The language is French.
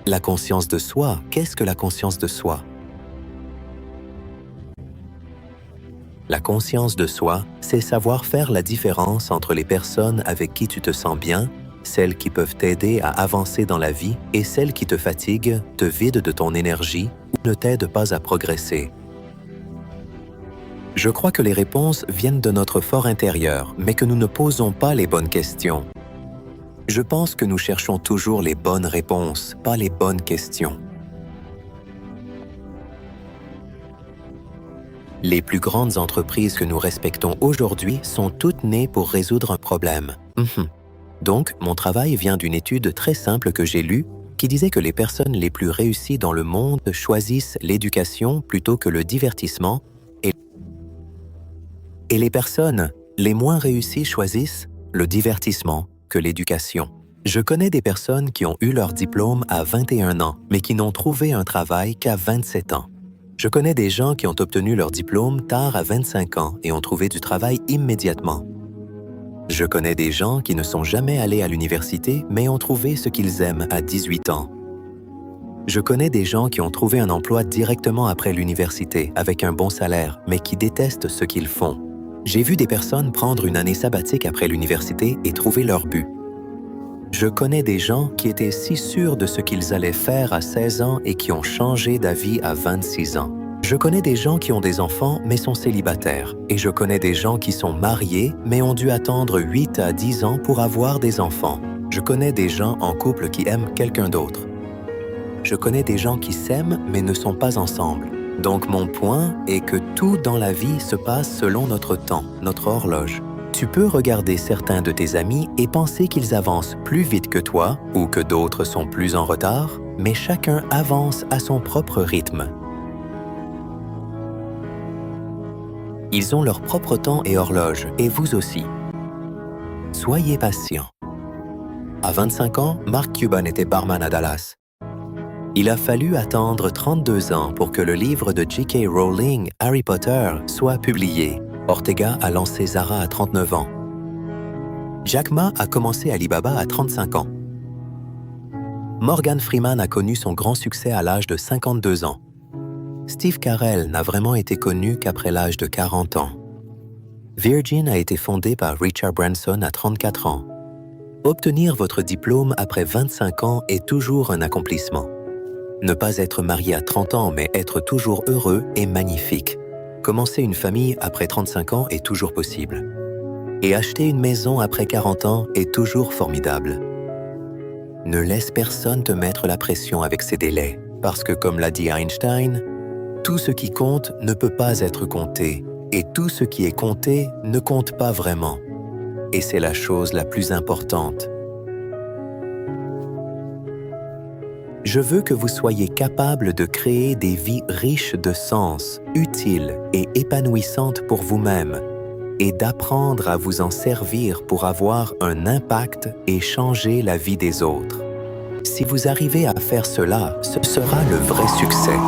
La conscience de soi, qu'est-ce que la conscience de soi? La conscience de soi, c'est savoir faire la différence entre les personnes avec qui tu te sens bien, celles qui peuvent t'aider à avancer dans la vie et celles qui te fatiguent, te vident de ton énergie ou ne t'aident pas à progresser. Je crois que les réponses viennent de notre fort intérieur, mais que nous ne posons pas les bonnes questions. Je pense que nous cherchons toujours les bonnes réponses, pas les bonnes questions. Les plus grandes entreprises que nous respectons aujourd'hui sont toutes nées pour résoudre un problème. Donc, mon travail vient d'une étude très simple que j'ai lue qui disait que les personnes les plus réussies dans le monde choisissent l'éducation plutôt que le divertissement et les personnes les moins réussies choisissent le divertissement que l'éducation. Je connais des personnes qui ont eu leur diplôme à 21 ans, mais qui n'ont trouvé un travail qu'à 27 ans. Je connais des gens qui ont obtenu leur diplôme tard à 25 ans et ont trouvé du travail immédiatement. Je connais des gens qui ne sont jamais allés à l'université, mais ont trouvé ce qu'ils aiment à 18 ans. Je connais des gens qui ont trouvé un emploi directement après l'université, avec un bon salaire, mais qui détestent ce qu'ils font. J'ai vu des personnes prendre une année sabbatique après l'université et trouver leur but. Je connais des gens qui étaient si sûrs de ce qu'ils allaient faire à 16 ans et qui ont changé d'avis à 26 ans. Je connais des gens qui ont des enfants mais sont célibataires. Et je connais des gens qui sont mariés mais ont dû attendre 8 à 10 ans pour avoir des enfants. Je connais des gens en couple qui aiment quelqu'un d'autre. Je connais des gens qui s'aiment mais ne sont pas ensemble. Donc mon point est que tout dans la vie se passe selon notre temps, notre horloge. Tu peux regarder certains de tes amis et penser qu'ils avancent plus vite que toi ou que d'autres sont plus en retard, mais chacun avance à son propre rythme. Ils ont leur propre temps et horloge, et vous aussi. Soyez patient. À 25 ans, Mark Cuban était barman à Dallas. Il a fallu attendre 32 ans pour que le livre de J.K. Rowling, Harry Potter, soit publié. Ortega a lancé Zara à 39 ans. Jack Ma a commencé Alibaba à 35 ans. Morgan Freeman a connu son grand succès à l'âge de 52 ans. Steve Carell n'a vraiment été connu qu'après l'âge de 40 ans. Virgin a été fondée par Richard Branson à 34 ans. Obtenir votre diplôme après 25 ans est toujours un accomplissement. Ne pas être marié à 30 ans mais être toujours heureux est magnifique. Commencer une famille après 35 ans est toujours possible. Et acheter une maison après 40 ans est toujours formidable. Ne laisse personne te mettre la pression avec ces délais, parce que comme l'a dit Einstein, tout ce qui compte ne peut pas être compté, et tout ce qui est compté ne compte pas vraiment. Et c'est la chose la plus importante. Je veux que vous soyez capable de créer des vies riches de sens, utiles et épanouissantes pour vous-même, et d'apprendre à vous en servir pour avoir un impact et changer la vie des autres. Si vous arrivez à faire cela, ce sera le vrai succès.